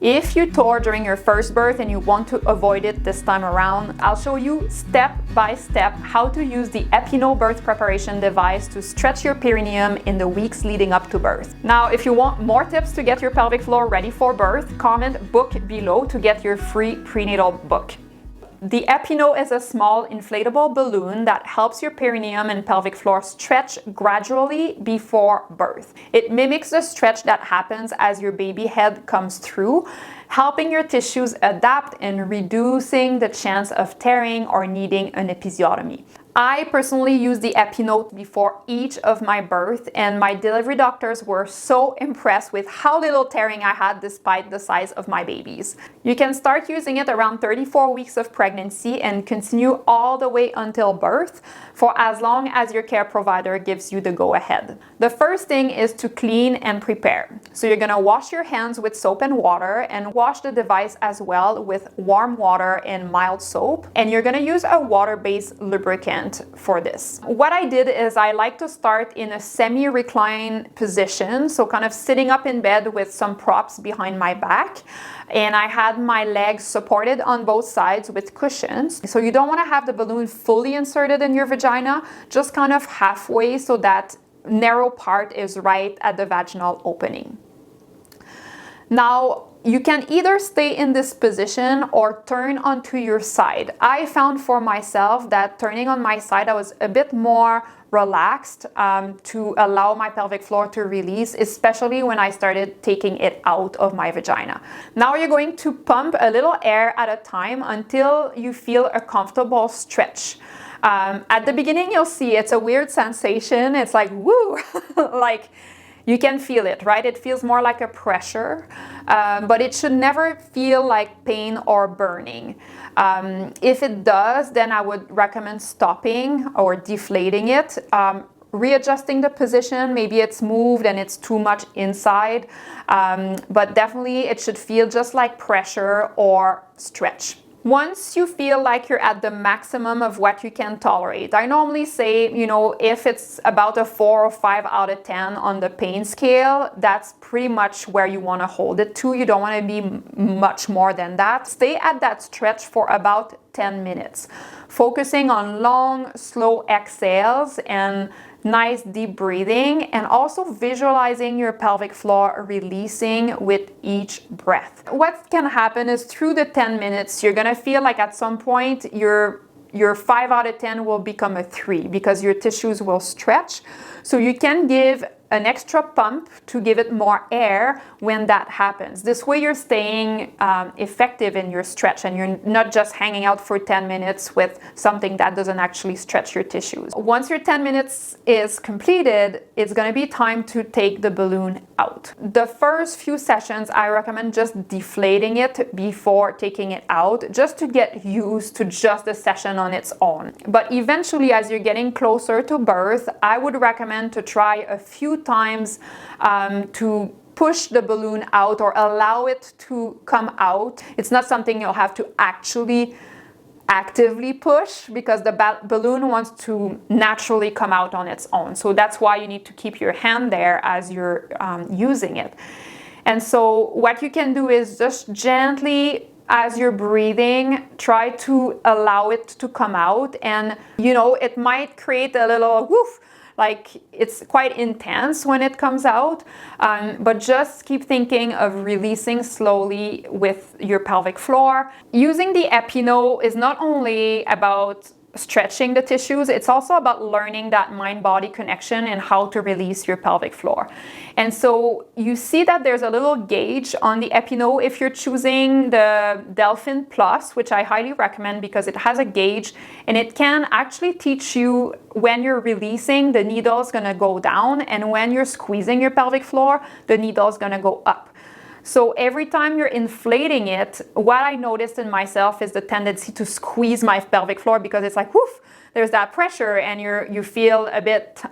If you tore during your first birth and you want to avoid it this time around, I'll show you step by step how to use the Epi-No birth preparation device to stretch your perineum in the weeks leading up to birth. Now, if you want more tips to get your pelvic floor ready for birth, comment book below to get your free prenatal book. The Epi-No is a small inflatable balloon that helps your perineum and pelvic floor stretch gradually before birth. It mimics the stretch that happens as your baby head comes through, helping your tissues adapt and reducing the chance of tearing or needing an episiotomy. I personally used the Epi-No before each of my birth, and my delivery doctors were so impressed with how little tearing I had despite the size of my babies. You can start using it around 34 weeks of pregnancy and continue all the way until birth for as long as your care provider gives you the go-ahead. The first thing is to clean and prepare. So you're gonna wash your hands with soap and water and wash the device as well with warm water and mild soap. And you're gonna use a water-based lubricant for this. What I did is I like to start in a semi-recline position, so kind of sitting up in bed with some props behind my back, and I had my legs supported on both sides with cushions. So you don't want to have the balloon fully inserted in your vagina, just kind of halfway so that narrow part is right at the vaginal opening. Now, you can either stay in this position or turn onto your side. I found for myself that turning on my side, I was a bit more relaxed to allow my pelvic floor to release, especially when I started taking it out of my vagina. Now you're going to pump a little air at a time until you feel a comfortable stretch. At the beginning, you'll see it's a weird sensation. It's like, woo, like, you can feel it, right? It feels more like a pressure, but it should never feel like pain or burning. If it does, then I would recommend stopping or deflating it, readjusting the position. Maybe it's moved and it's too much inside, but definitely it should feel just like pressure or stretch. Once you feel like you're at the maximum of what you can tolerate, I normally say, you know, if it's about a 4 or 5 out of 10 on the pain scale, that's pretty much where you want to hold it to. You don't want to be much more than that. Stay at that stretch for about 10 minutes, focusing on long, slow exhales and nice deep breathing, and also visualizing your pelvic floor releasing with each breath. What can happen is through the 10 minutes, you're gonna feel like at some point your 5 out of 10 will become a 3 because your tissues will stretch. So you can give an extra pump to give it more air when that happens. This way you're staying effective in your stretch and you're not just hanging out for 10 minutes with something that doesn't actually stretch your tissues. Once your 10 minutes is completed, it's going to be time to take the balloon out. The first few sessions, I recommend just deflating it before taking it out, just to get used to just the session on its own. But eventually, as you're getting closer to birth, I would recommend to try a few times to push the balloon out or allow it to come out. It's not something you'll have to actually actively push because the balloon wants to naturally come out on its own. So that's why you need to keep your hand there as you're using it. And so what you can do is just gently, as you're breathing, try to allow it to come out. And, you know, it might create a little woof, like it's quite intense when it comes out, but just keep thinking of releasing slowly with your pelvic floor. Using the Epi-No is not only about stretching the tissues, it's also about learning that mind-body connection and how to release your pelvic floor. And so you see that there's a little gauge on the Epi-No if you're choosing the Delphin Plus, which I highly recommend because it has a gauge and it can actually teach you when you're releasing, the needle is going to go down, and when you're squeezing your pelvic floor, the needle is going to go up. So every time you're inflating it, what I noticed in myself is the tendency to squeeze my pelvic floor because it's like, woof, there's that pressure and you feel a bit,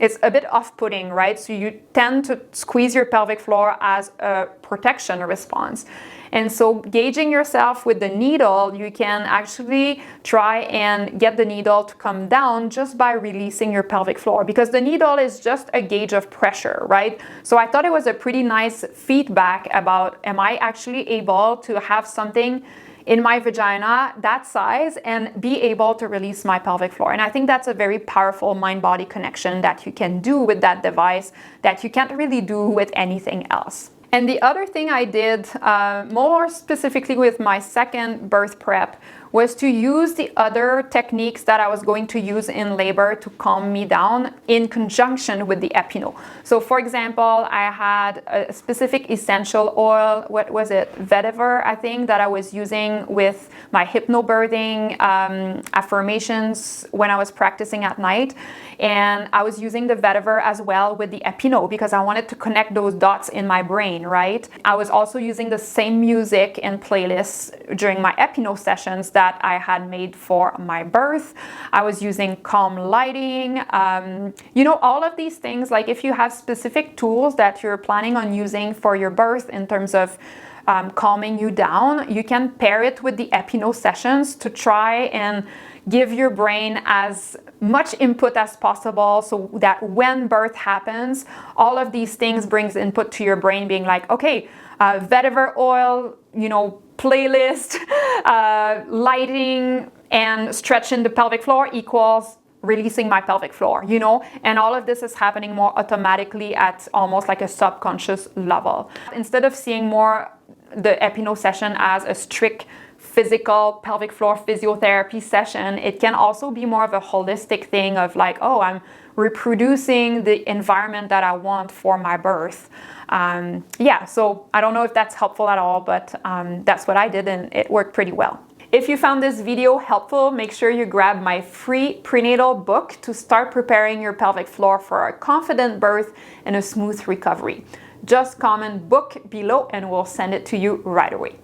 it's a bit off-putting, right? So you tend to squeeze your pelvic floor as a protection response. And so gauging yourself with the needle, you can actually try and get the needle to come down just by releasing your pelvic floor, because the needle is just a gauge of pressure, right? So I thought it was a pretty nice feedback about, am I actually able to have something in my vagina that size and be able to release my pelvic floor? And I think that's a very powerful mind-body connection that you can do with that device that you can't really do with anything else. And the other thing I did, more specifically with my second birth prep, was to use the other techniques that I was going to use in labor to calm me down in conjunction with the Epi-No. So for example, I had a specific essential oil, what was it, vetiver, I think, that I was using with my hypnobirthing affirmations when I was practicing at night. And I was using the vetiver as well with the Epi-No because I wanted to connect those dots in my brain, right? I was also using the same music and playlists during my Epi-No sessions that I had made for my birth. I was using calm lighting, you know, all of these things. Like if you have specific tools that you're planning on using for your birth in terms of calming you down, you can pair it with the Epi-No sessions to try and give your brain as much input as possible so that when birth happens, all of these things brings input to your brain being like, okay, vetiver oil, you know, playlist, lighting, and stretching the pelvic floor equals releasing my pelvic floor, you know, and all of this is happening more automatically at almost like a subconscious level. Instead of seeing more the Epi-No session as a strict physical pelvic floor physiotherapy session, it can also be more of a holistic thing of like, oh, I'm reproducing the environment that I want for my birth. Yeah, so I don't know if that's helpful at all, but that's what I did and it worked pretty well. If you found this video helpful, make sure you grab my free prenatal book to start preparing your pelvic floor for a confident birth and a smooth recovery. Just comment book below and we'll send it to you right away.